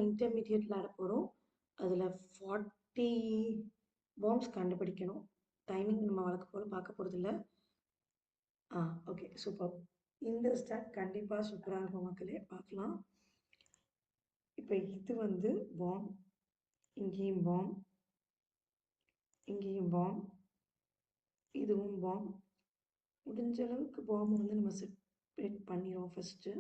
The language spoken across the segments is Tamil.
இன்டர்மீடியேட் விளையாட போறோம். அதுல 40 பாம்ப்ஸ் கண்டுபிடிக்கணும். டைமிங் நம்ம வழக்கம் போல பார்க்க போறதில்ல. Okay super. இந்த ஸ்டார்ட் கண்டிப்பா சூப்பரா இருக்கும் மக்களே. பார்க்கலாம். இப்ப இது வந்து பாம், இங்கேயும் பாம், இங்கேயும் பாம், இதுவும் பாம். முடிஞ்ச அளவுக்கு பாம் வந்து நம்ம செப்பரேட் பண்ணிடுவோம் ஃபர்ஸ்ட்டு.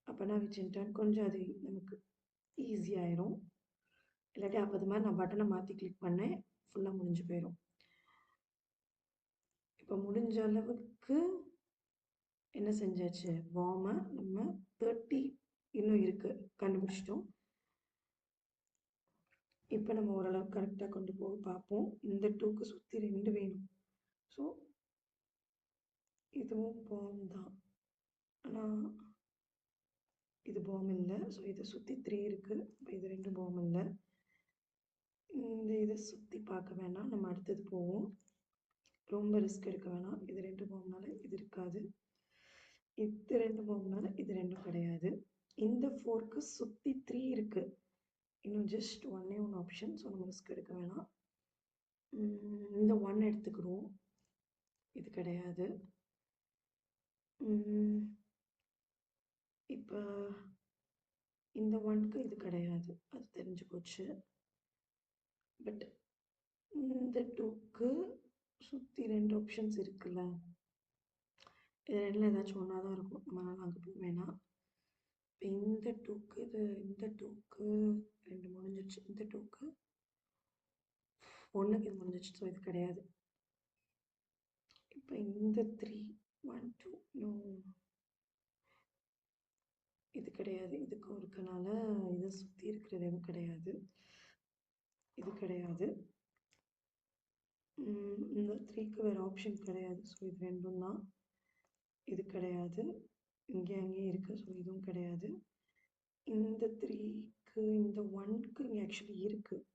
அப்போனா வச்சுட்டேன் கொஞ்சம் அது நமக்கு ஈஸியாயிரும். இல்லாட்டி அப்போ அது மாதிரி நான் பட்டனை மாற்றி கிளிக் பண்ணேன், ஃபுல்லாக முடிஞ்சு போயிடும். இப்போ முடிஞ்ச அளவுக்கு என்ன செஞ்சாச்சு, பாமை நம்ம 30 இன்னும் இருக்கு கண்டுபிடிச்சிட்டோம். இப்போ நம்ம ஓரளவுக்கு கரெக்டாக கொண்டு போக பார்ப்போம். இந்த 2க்கு சுற்றி 2 வேணும். ஸோ இதுவும் பாம் தான், ஆனால் இது பாம் இல்லை. ஸோ இதை சுற்றி 3 இருக்கு. இப்போ இது 2 பாம் இல்லை. இந்த இதை சுற்றி பார்க்க வேணாம், நம்ம அடுத்தது போவோம். ரொம்ப ரிஸ்க் எடுக்க வேணாம். இது 2 பாம்னால இது இருக்காது, இது 2 பாம்னால இது 2 கிடையாது. இந்த 4க்கு சுற்றி 3 இருக்கு. இன்னும் ஜஸ்ட் ஒன்னே ஒன்று ஆப்ஷன். ஸோ நம்ம ரிஸ்க் எடுக்க வேணாம். இந்த 1 எடுத்துக்கிடுவோம், இது கிடையாது. இப்போ இந்த 1க்கு இது கிடையாது, அது தெரிஞ்சு போச்சு. பட் இந்த 2க்கு சுற்றி 2 ஆப்ஷன்ஸ் இருக்குல்ல, இது ரெண்டில் ஏதாச்சும் ஒன்றா தான் இருக்கும். நம்மளால அங்கே போக வேணாம். இப்போ இந்த 2க்கு இந்த 2க்கு 2 முடிஞ்சிருச்சு. இந்த 2க்கு 1க்கு இது முடிஞ்சிச்சு. ஸோ இது கிடையாது. இப்போ இந்த 3 1 2 இது கிடையாது. இதுக்கும் இருக்கனால இதை சுற்றி இருக்கிறது எதுவும் கிடையாது, இது கிடையாது. இந்த 3க்கு வேறு ஆப்ஷன் கிடையாது. ஸோ இது 2ம் தான். இது கிடையாது, இங்கே அங்கேயும் இருக்குது. ஸோ இதுவும் கிடையாது. இந்த 3க்கு இந்த 1க்கு இங்கே ஆக்சுவலி இருக்குது.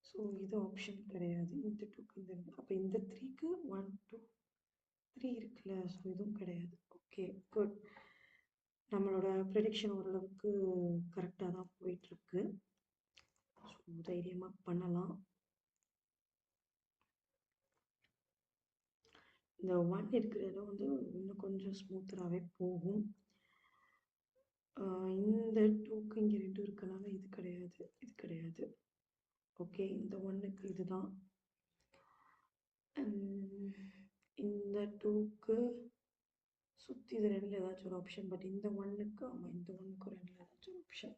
ஸோ இது ஆப்ஷன் கிடையாது. இந்த 2க்கு இந்த அப்போ இந்த 3க்கு 1 2 3 இருக்குல்ல. ஸோ இதுவும் கிடையாது. Okay good. நம்மளோட ப்ரெடிக்ஷன் ஓரளவுக்கு கரெக்டாக தான் போயிட்டுருக்கு. ஸோ தைரியமாக பண்ணலாம். இந்த 1 இருக்கிற இடம் வந்து இன்னும் கொஞ்சம் ஸ்மூத்தராகவே போகும். இந்த 2க்கு இங்கே 2 இருக்கனால இது கிடையாது, இது கிடையாது. ஓகே, இந்த 1க்கு இதுதான். இந்த 2க்கு சுற்றி இது 2ல் ஏதாச்சும் ஒரு ஆப்ஷன். பட் இந்த 1க்கு ஆமாம், இந்த 1க்கு 2ல் ஏதாச்சும் ஒரு ஆப்ஷன்.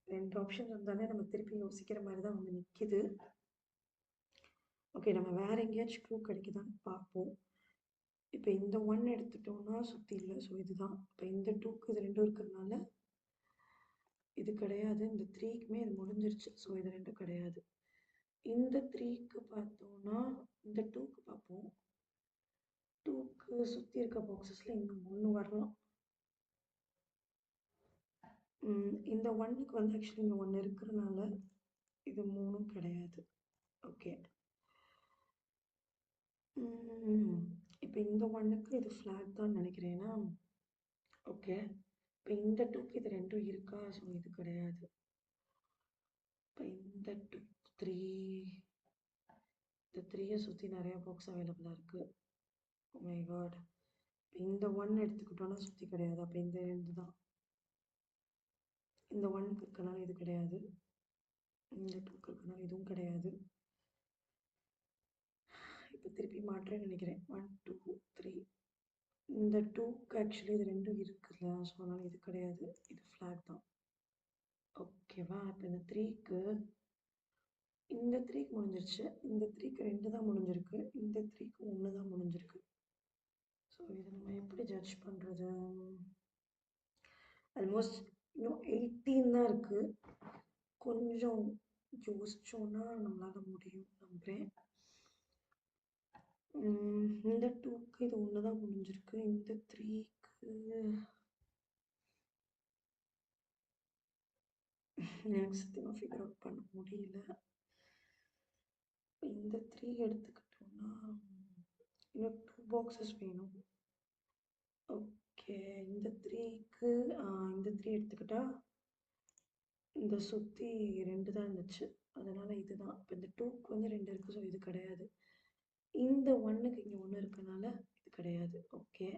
2 ஆப்ஷன் இருந்தாலே நம்ம திருப்பி யோசிக்கிற மாதிரி தான் வந்து நிற்கிது. ஓகே, நம்ம வேற எங்கேயாச்சும் க்ளூ கிடைக்குதான்னு பார்ப்போம். இப்போ இந்த 1 எடுத்துட்டோம்னா சுற்றி இல்லை. ஸோ இதுதான். இப்போ இந்த 2க்கு இது 2 இருக்கிறதுனால இது கிடையாது. இந்த 3க்குமே இது முடிஞ்சிருச்சு. ஸோ இது 2 கிடையாது. இந்த 3க்கு பார்த்தோம்னா இந்த 2க்கு பார்ப்போம். 2க்கு சுற்றி இருக்க பாக்ஸஸில் இன்னும் 1 வரலாம். இந்த 1க்கு வந்து ஆக்சுவலி இங்கே 1 இருக்கிறதுனால இது 3ம் கிடையாது. ஓகே, இப்போ இந்த 1க்கு இது ஃப்ளாக் தான் நினைக்கிறேன்னா. ஓகே, இப்போ இந்த 2க்கு இது 2 இருக்கா. ஸோ இது கிடையாது. இப்போ இந்த 2 3 இந்த 3யை சுற்றி நிறைய பாக்ஸ் அவைலபிளாக இருக்குது. Oh my god. இந்த 1 எடுத்துக்கிட்டோன்னா சுற்றி கிடையாது. அப்போ இந்த 2 தான். இந்த 1க்கு இருக்கனால இது கிடையாது, இந்த 2க்கு இருக்கனால இதுவும் கிடையாது. இப்போ திருப்பி மாற்றேன்னு நினைக்கிறேன். 1 2 3 இந்த 2க்கு ஆக்சுவலி இது 2 இருக்குல்ல. ஸோ அதனால் இது கிடையாது, இது ஃப்ளாக் தான். ஓகேவா. இப்போ இந்த 3க்கு இந்த 3க்கு முடிஞ்சிருச்சு. இந்த 3க்கு 2 தான் முடிஞ்சிருக்கு. இந்த 3க்கு 1 தான் முடிஞ்சிருக்கு. ஸோ இதை நம்ம எப்படி ஜட்ஜ் பண்ணுறது? ஆல்மோஸ்ட் இன்னும் 18 தான் இருக்குது. கொஞ்சம் யோசிச்சோன்னா நம்மளால முடியும் நம்புகிறேன். இந்த 2க்கு இது 1 தான் முடிஞ்சிருக்கு. இந்த 3க்கு எனக்கு சத்தியமாக ஃபிகர் அவுட் பண்ண முடியல. இந்த 3 எடுத்துக்கிட்டோம்னா இன்னும் 2 பாக்ஸஸ் வேணும். ஓகே, இந்த 3க்கு இந்த 3 எடுத்துக்கிட்டா இந்த சுற்றி 2 தான் இருந்துச்சு. அதனால இதுதான். இப்போ இந்த 2க்கு வந்து 2 இருக்கு. ஸோ இது கிடையாது. இந்த 1க்கு இங்கே 1 இருக்கனால இது கிடையாது. ஓகே.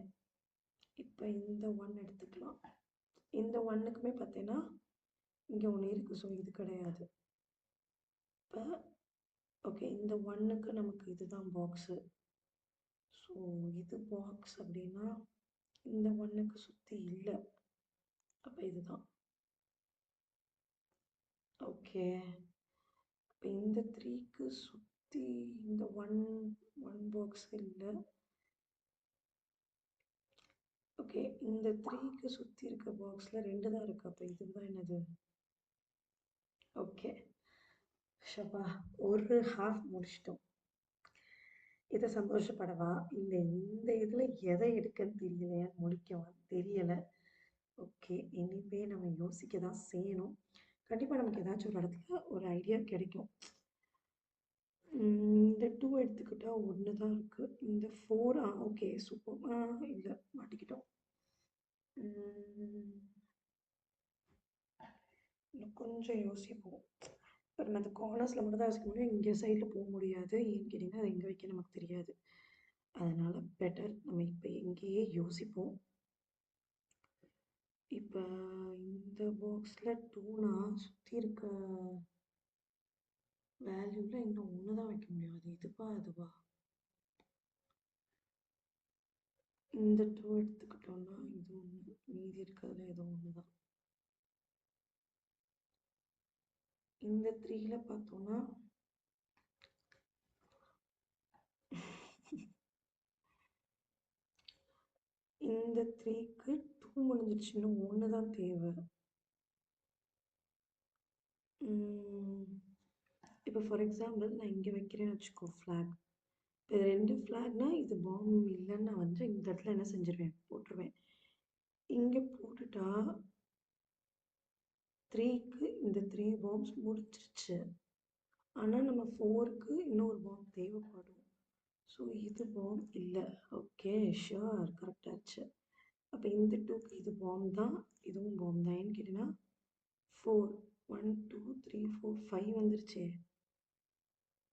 இப்போ இந்த 1 எடுத்துக்கலாம். இந்த 1க்குமே பார்த்தீங்கன்னா இங்கே 1 இருக்கு. ஸோ இது கிடையாது. இப்போ ஓகே, இந்த 1க்கு நமக்கு இதுதான் பாக்ஸு. ஸோ இது பாக்ஸ் அப்படின்னா இந்த 1க்கு சுற்றி இல்லை. அப்போ இதுதான். ஓகே. இப்போ இந்த 3க்கு சுற்றி இந்த 1 பாக்ஸ் இல்லை. ஓகே, இந்த 3க்கு சுற்றி இருக்க பாக்ஸில் 2 தான் இருக்குது. அப்போ இதுதான் என்னது? ஓகே, ஷபா, ஒரு ஹாஃப் முடிச்சிட்டோம். இதை சந்தோஷப்படவா இல்லை இந்த இதில் எதை எடுக்கன்னு தெரியலையா, முடிக்கவா தெரியலை. ஓகே, இனிமே நம்ம யோசிக்க தான் செய்யணும். கண்டிப்பாக நமக்கு ஏதாச்சும் ஒரு இடத்துல ஒரு ஐடியா கிடைக்கும். இந்த 2 எடுத்துக்கிட்டா 1 தான் இருக்குது. இந்த 4 ஓகே சூப்பர். இல்லை மாட்டிக்கிட்டோம். இன்னும் கொஞ்சம் யோசிப்போம். இப்போ நம்ம அந்த கார்னர்ஸில் மட்டும் தான் யோசிக்க முடியும். இங்கே சைடில் போக முடியாது. ஏன்னு கேட்டிங்கன்னா அது எங்கே வைக்க நமக்கு தெரியாது. அதனால் பெட்டர் நம்ம இப்போ இங்கேயே யோசிப்போம். இப்போ இந்த பாக்ஸில் 2னா சுற்றி இருக்க வேல்யூவில் இன்னும் 1 தான் வைக்க முடியும். அது இதுவா அதுவா? இந்த 2 எடுத்துக்கிட்டோம்னா இது 1, மீதி இருக்கிறதுல ஏதோ 1 தான். இந்த 3ல பார்த்தோம்னா இந்த 3க்கு 2 முடிஞ்சிருச்சு. இன்னும் 1 தான் தேவை. இப்போ ஃபார் எக்ஸாம்பிள் நான் இங்கே வைக்கிறேன்னு வச்சுக்கோ ஃப்ளாக். இப்போ 2 ஃப்ளாக்னா இது பாம் இல்லைன்னு நான் வந்து இந்த இடத்துல என்ன செஞ்சிருவேன், போட்டுருவேன். இங்கே போட்டுட்டா 3க்கு இந்த 3 பாம்ஸ் முடிச்சிருச்சு. ஆனால் நம்ம 4க்கு இன்னொரு பாம் தேவைப்படும். ஸோ இது பாம் இல்லை. ஓகே ஷுர், கரெக்டாச்சு. அப்போ இந்த 2க்கு இது பாம் தான், இதுவும் பாம் தான். ஏன்னு கேட்டிங்கன்னா 4 1 2 3 4 5 வந்துருச்சே.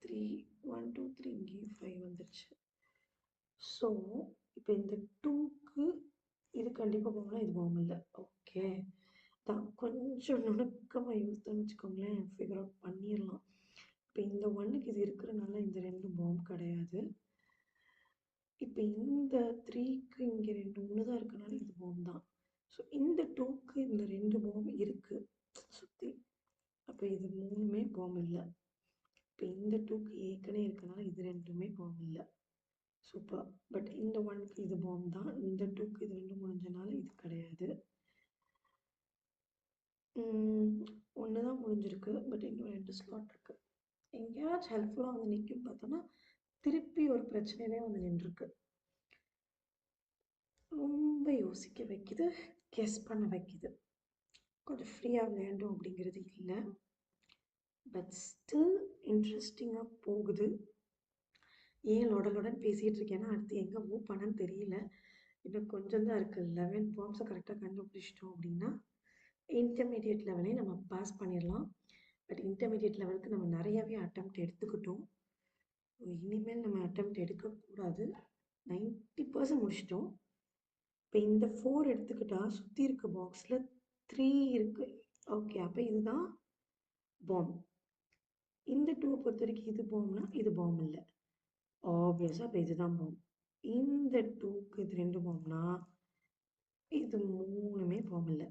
3 1 2 3 இங்கேயும் 5 வந்துருச்சு. ஸோ இப்போ இந்த 2க்கு இது கண்டிப்பாக போகலாம், இது பாம் இல்லை. ஓகே தான், கொஞ்சம் நுணுக்கமாக யோசித்தோன்னு வச்சுக்கோங்களேன், ஃபிகர் அவுட் பண்ணிடலாம். இப்போ இந்த 1க்கு இது இருக்கிறனால இந்த 2 பாம் கிடையாது. இப்போ இந்த 3க்கு இங்கே 2 1 தான் இருக்கனால இது பாம் தான். ஸோ இந்த 2க்கு இந்த 2 பாம் இருக்குது சுற்றி. அப்போ இது 3மே பாம் இல்லை. இப்போ இந்த 2க்கு ஏற்கனவே இருக்கனால இது 2மே பாம் இல்லை. சூப்பர். பட் இந்த 1க்கு இது பாம் தான். இந்த 2க்கு இது 2 முடிஞ்சனால இது கிடையாது. 1 தான் முடிஞ்சிருக்கு. பட் இன்னும் 2 ஸ்லாட் இருக்கு. எங்கேயாச்சும் ஹெல்ப்ஃபுல்லாக வந்து நிற்கும் பார்த்தோன்னா திருப்பி ஒரு பிரச்சனையிலே வந்து நின்றுருக்கு. ரொம்ப யோசிக்க வைக்குது, கெஸ் பண்ண வைக்குது. கொஞ்சம் ஃப்ரீயாக விளையாண்டோம் அப்படிங்கிறது இல்லை. பட் ஸ்டில் இன்ட்ரெஸ்டிங்காக போகுது. ஏன் லொடலொடன்னு பேசிகிட்டு இருக்கேன்னா அடுத்து எங்கே மூவ் பண்ணன்னு தெரியல. இன்னும் கொஞ்சம் தான் இருக்குது. 11 பாம்ஸை கரெக்டாக கண்டுபிடிச்சிட்டோம் அப்படின்னா இன்டர்மீடியட் லெவலே நம்ம பாஸ் பண்ணிடலாம். பட் இன்டர்மீடியட் லெவலுக்கு நம்ம நிறையாவே அட்டெம்ப்ட் எடுத்துக்கிட்டோம். இனிமேல் நம்ம அட்டெம்ப்ட் எடுக்கக்கூடாது. 90% முடிச்சிட்டோம். இப்போ இந்த 4 எடுத்துக்கிட்டா சுற்றி இருக்க பாக்ஸில் 3 இருக்குது. ஓகே, அப்போ இதுதான் பாம். இந்த 2 பொறுத்த வரைக்கும் இது பாம்னா இது பாம் இல்லை. ஆப்வியஸாக அப்போ இதுதான் பாம். இந்த 2க்கு இது 2 பாம்னா இது 3மே பாம் இல்லை.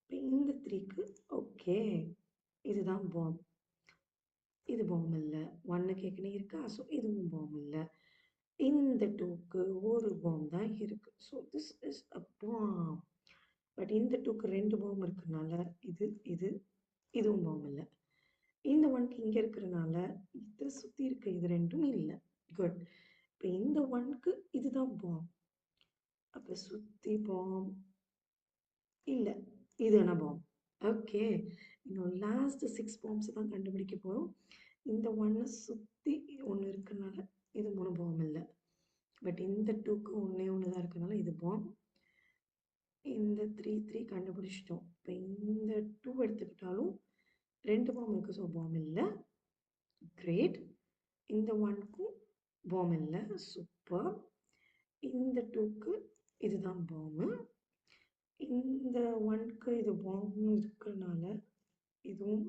இப்போ இந்த 3க்கு ஓகே இதுதான் பாம். இது பாம் இல்லை. 1க்கு ஏற்கனவே இருக்கா, ஸோ இதுவும் பாம் இல்லை. இந்த 2க்கு ஒரு பாம் தான் இருக்குது. So this is a bomb. But இந்த 2க்கு 2 பாம் இருக்கிறனால இதுவும் பாம் இல்லை. இந்த 1க்கு இங்கே இருக்கிறனால இதை சுற்றி இருக்க இது 2ம் இல்லை. குட். இப்போ இந்த 1க்கு இதுதான் பாம். அப்போ சுற்றி பாம் இல்லை, இது என்ன பாம். ஓகே, இன்னும் லாஸ்ட் 6 பாம்ஸ் தான் கண்டுபிடிக்க போகிறோம். இந்த 1 சுற்றி ஒன்று இருக்கிறனால இது 3 பாம் இல்லை. பட் இந்த 2க்கு 1 தான் இருக்கனால இது பாம். இந்த 3 கண்டுபிடிச்சிட்டோம். இப்போ இந்த 2 எடுத்துக்கிட்டாலும் 2 பாம் இருக்கு. ஸோ பாம் இல்ல. கிரேட். இந்த 1க்கும் பாம் இல்ல. சூப்பர். இந்த 2க்கு இதுதான் பாம். இந்த 1க்கு இது பாம் இருக்கனால இதுவும்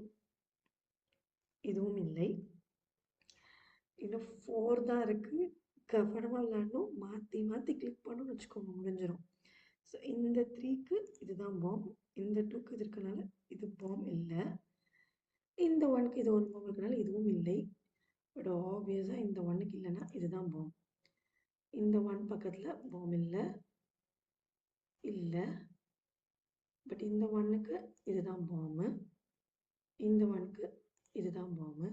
இதுவும் இல்லை. இன்னும் 4 தான் இருக்கு. கவனமா விளையாடணும். மாத்தி மாத்தி கிளிக் பண்ணோம்னு வச்சுக்கோங்க, முடிஞ்சிரும். ஸோ இந்த 3க்கு இதுதான் பாம். இந்த 2க்கு இது இருக்கனால இது பாம் இல்ல. இந்த 1க்கு இது 1 பாம் இருக்கனால இதுவும் இல்லை. பட் ஆப்வியஸா இந்த 1க்கு இல்லைன்னா இதுதான் பாம். இந்த 1 பக்கத்துல பாம் இல்ல. இல்ல. பட் இந்த 1க்கு இதுதான் பாம். இந்த 1க்கு இதுதான் பாம்.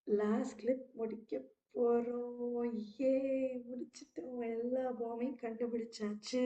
லாஸ்ட் கிளிப் முடிக்க போறோம். ஏ முடிச்சிட்டோம். எல்லா பாமையும் கண்டுபிடிச்சாச்சு.